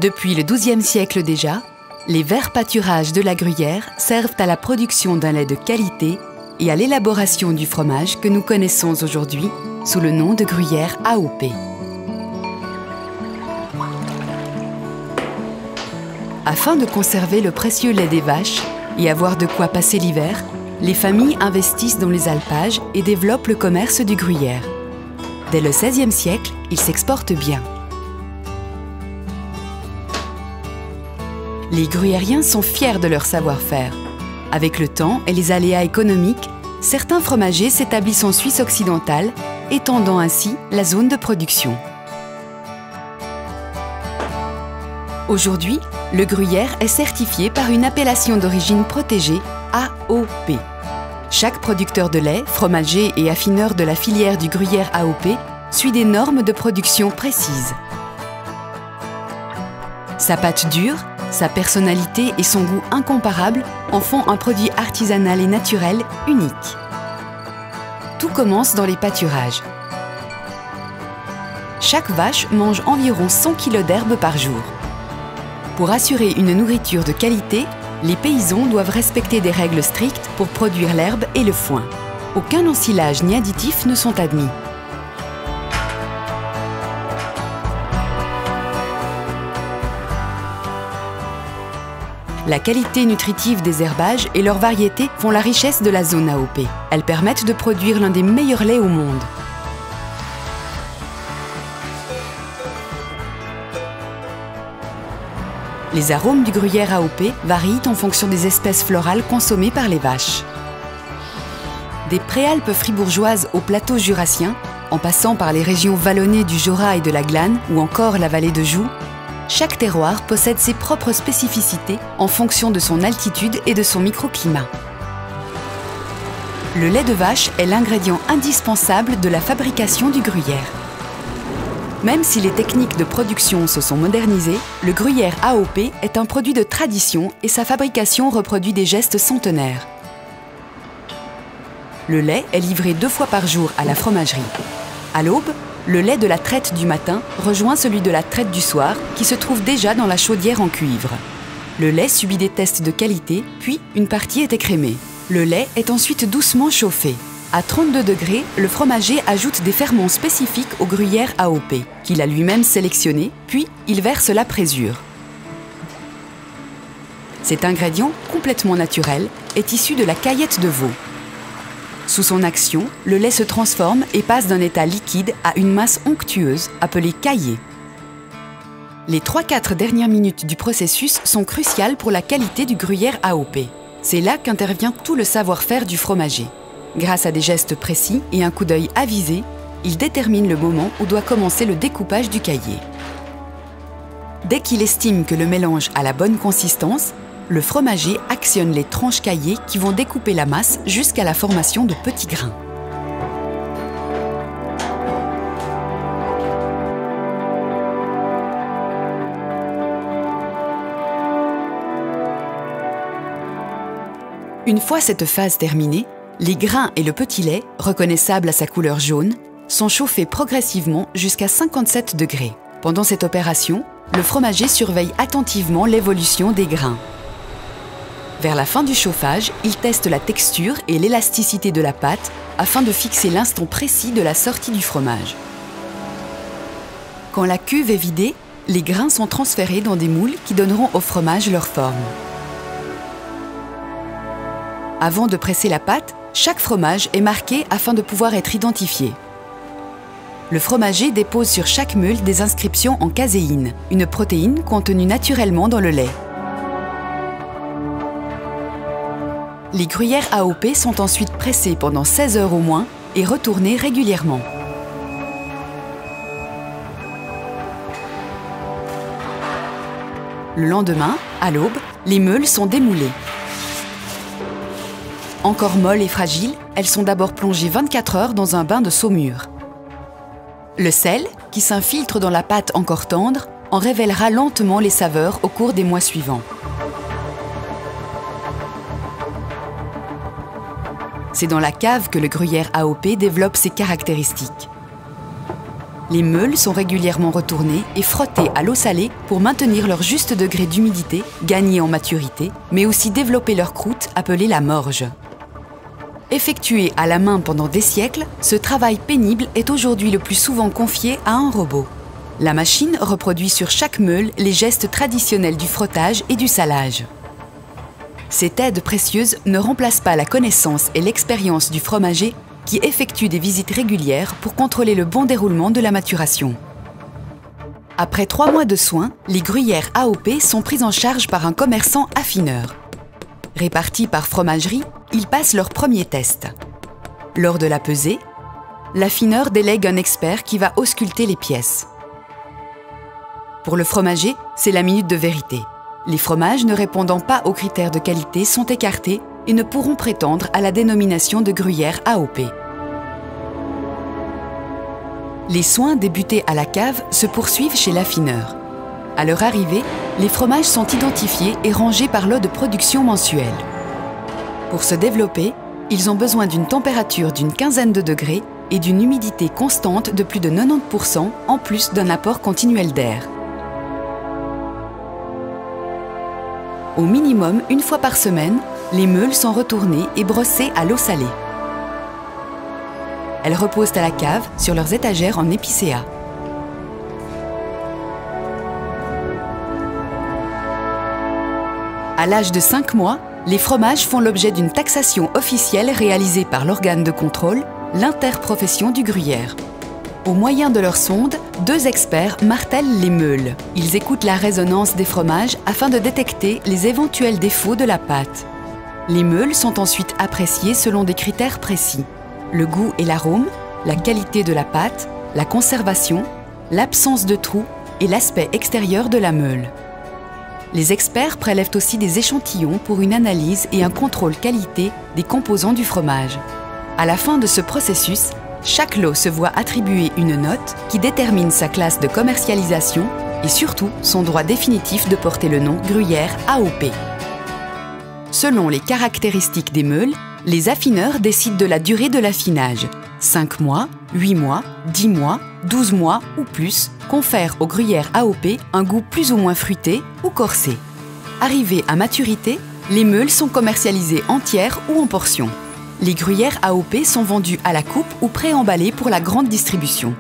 Depuis le XIIe siècle déjà, les verts pâturages de la Gruyère servent à la production d'un lait de qualité et à l'élaboration du fromage que nous connaissons aujourd'hui sous le nom de Gruyère AOP. Afin de conserver le précieux lait des vaches et avoir de quoi passer l'hiver, les familles investissent dans les alpages et développent le commerce du gruyère. Dès le XVIe siècle, il s'exporte bien. Les gruyériens sont fiers de leur savoir-faire. Avec le temps et les aléas économiques, certains fromagers s'établissent en Suisse occidentale, étendant ainsi la zone de production. Aujourd'hui, le gruyère est certifié par une appellation d'origine protégée AOP. Chaque producteur de lait, fromager et affineur de la filière du gruyère AOP suit des normes de production précises. Sa pâte dure, sa personnalité et son goût incomparable en font un produit artisanal et naturel unique. Tout commence dans les pâturages. Chaque vache mange environ 100 kg d'herbe par jour. Pour assurer une nourriture de qualité, les paysans doivent respecter des règles strictes pour produire l'herbe et le foin. Aucun ensilage ni additifs ne sont admis. La qualité nutritive des herbages et leur variété font la richesse de la zone AOP. Elles permettent de produire l'un des meilleurs laits au monde. Les arômes du gruyère AOP varient en fonction des espèces florales consommées par les vaches. Des préalpes fribourgeoises au plateau jurassien, en passant par les régions vallonnées du Jura et de la Glane ou encore la vallée de Joux, chaque terroir possède ses propres spécificités en fonction de son altitude et de son microclimat. Le lait de vache est l'ingrédient indispensable de la fabrication du gruyère. Même si les techniques de production se sont modernisées, le gruyère AOP est un produit de tradition et sa fabrication reproduit des gestes centenaires. Le lait est livré 2 fois par jour à la fromagerie. À l'aube, le lait de la traite du matin rejoint celui de la traite du soir qui se trouve déjà dans la chaudière en cuivre. Le lait subit des tests de qualité, puis une partie est écrémée. Le lait est ensuite doucement chauffé. À 32 degrés, le fromager ajoute des ferments spécifiques au gruyère AOP, qu'il a lui-même sélectionné, puis il verse la présure. Cet ingrédient, complètement naturel, est issu de la caillette de veau. Sous son action, le lait se transforme et passe d'un état liquide à une masse onctueuse, appelée caillée. Les 3-4 dernières minutes du processus sont cruciales pour la qualité du gruyère AOP. C'est là qu'intervient tout le savoir-faire du fromager. Grâce à des gestes précis et un coup d'œil avisé, il détermine le moment où doit commencer le découpage du caillé. Dès qu'il estime que le mélange a la bonne consistance, le fromager actionne les tranches caillées qui vont découper la masse jusqu'à la formation de petits grains. Une fois cette phase terminée, les grains et le petit lait, reconnaissables à sa couleur jaune, sont chauffés progressivement jusqu'à 57 degrés. Pendant cette opération, le fromager surveille attentivement l'évolution des grains. Vers la fin du chauffage, il teste la texture et l'élasticité de la pâte afin de fixer l'instant précis de la sortie du fromage. Quand la cuve est vidée, les grains sont transférés dans des moules qui donneront au fromage leur forme. Avant de presser la pâte, chaque fromage est marqué afin de pouvoir être identifié. Le fromager dépose sur chaque meule des inscriptions en caséine, une protéine contenue naturellement dans le lait. Les gruyères AOP sont ensuite pressées pendant 16 heures au moins et retournées régulièrement. Le lendemain, à l'aube, les meules sont démoulées. Encore molles et fragiles, elles sont d'abord plongées 24 heures dans un bain de saumure. Le sel, qui s'infiltre dans la pâte encore tendre, en révélera lentement les saveurs au cours des mois suivants. C'est dans la cave que le gruyère AOP développe ses caractéristiques. Les meules sont régulièrement retournées et frottées à l'eau salée pour maintenir leur juste degré d'humidité, gagner en maturité, mais aussi développer leur croûte appelée la morge. Effectué à la main pendant des siècles, ce travail pénible est aujourd'hui le plus souvent confié à un robot. La machine reproduit sur chaque meule les gestes traditionnels du frottage et du salage. Cette aide précieuse ne remplace pas la connaissance et l'expérience du fromager qui effectue des visites régulières pour contrôler le bon déroulement de la maturation. Après 3 mois de soins, les gruyères AOP sont prises en charge par un commerçant affineur. Répartis par fromagerie, ils passent leur premier test. Lors de la pesée, l'affineur délègue un expert qui va ausculter les pièces. Pour le fromager, c'est la minute de vérité. Les fromages ne répondant pas aux critères de qualité sont écartés et ne pourront prétendre à la dénomination de gruyère AOP. Les soins débutés à la cave se poursuivent chez l'affineur. À leur arrivée, les fromages sont identifiés et rangés par lot de production mensuelle. Pour se développer, ils ont besoin d'une température d'une quinzaine de degrés et d'une humidité constante de plus de 90% en plus d'un apport continuel d'air. Au minimum, 1 fois par semaine, les meules sont retournées et brossées à l'eau salée. Elles reposent à la cave sur leurs étagères en épicéa. À l'âge de 5 mois, les fromages font l'objet d'une taxation officielle réalisée par l'organe de contrôle, l'interprofession du gruyère. Au moyen de leur sonde, 2 experts martèlent les meules. Ils écoutent la résonance des fromages afin de détecter les éventuels défauts de la pâte. Les meules sont ensuite appréciées selon des critères précis. Le goût et l'arôme, la qualité de la pâte, la conservation, l'absence de trous et l'aspect extérieur de la meule. Les experts prélèvent aussi des échantillons pour une analyse et un contrôle qualité des composants du fromage. À la fin de ce processus, chaque lot se voit attribuer une note qui détermine sa classe de commercialisation et surtout son droit définitif de porter le nom gruyère AOP. Selon les caractéristiques des meules, les affineurs décident de la durée de l'affinage. 5 mois, 8 mois, 10 mois, 12 mois ou plus confèrent aux gruyères AOP un goût plus ou moins fruité ou corsé. Arrivées à maturité, les meules sont commercialisées entières ou en portions. Les gruyères AOP sont vendues à la coupe ou préemballées pour la grande distribution.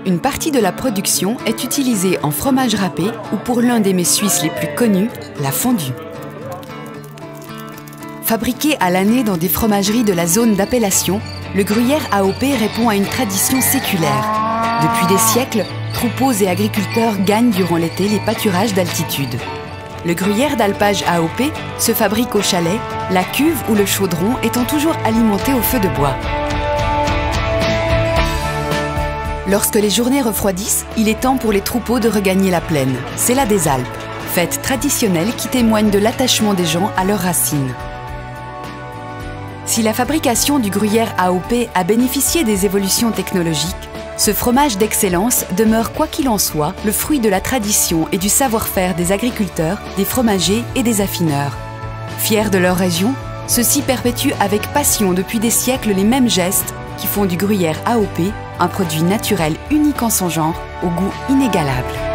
Une partie de la production est utilisée en fromage râpé ou pour l'un des mets suisses les plus connus, la fondue. Fabriqué à l'année dans des fromageries de la zone d'appellation, le gruyère AOP répond à une tradition séculaire. Depuis des siècles, troupeaux et agriculteurs gagnent durant l'été les pâturages d'altitude. Le gruyère d'alpage AOP se fabrique au chalet, la cuve ou le chaudron étant toujours alimenté au feu de bois. Lorsque les journées refroidissent, il est temps pour les troupeaux de regagner la plaine. C'est la des Alpes, fête traditionnelle qui témoigne de l'attachement des gens à leurs racines. Si la fabrication du gruyère AOP a bénéficié des évolutions technologiques, ce fromage d'excellence demeure quoi qu'il en soit le fruit de la tradition et du savoir-faire des agriculteurs, des fromagers et des affineurs. Fiers de leur région, ceux-ci perpétuent avec passion depuis des siècles les mêmes gestes qui font du gruyère AOP un produit naturel unique en son genre, au goût inégalable.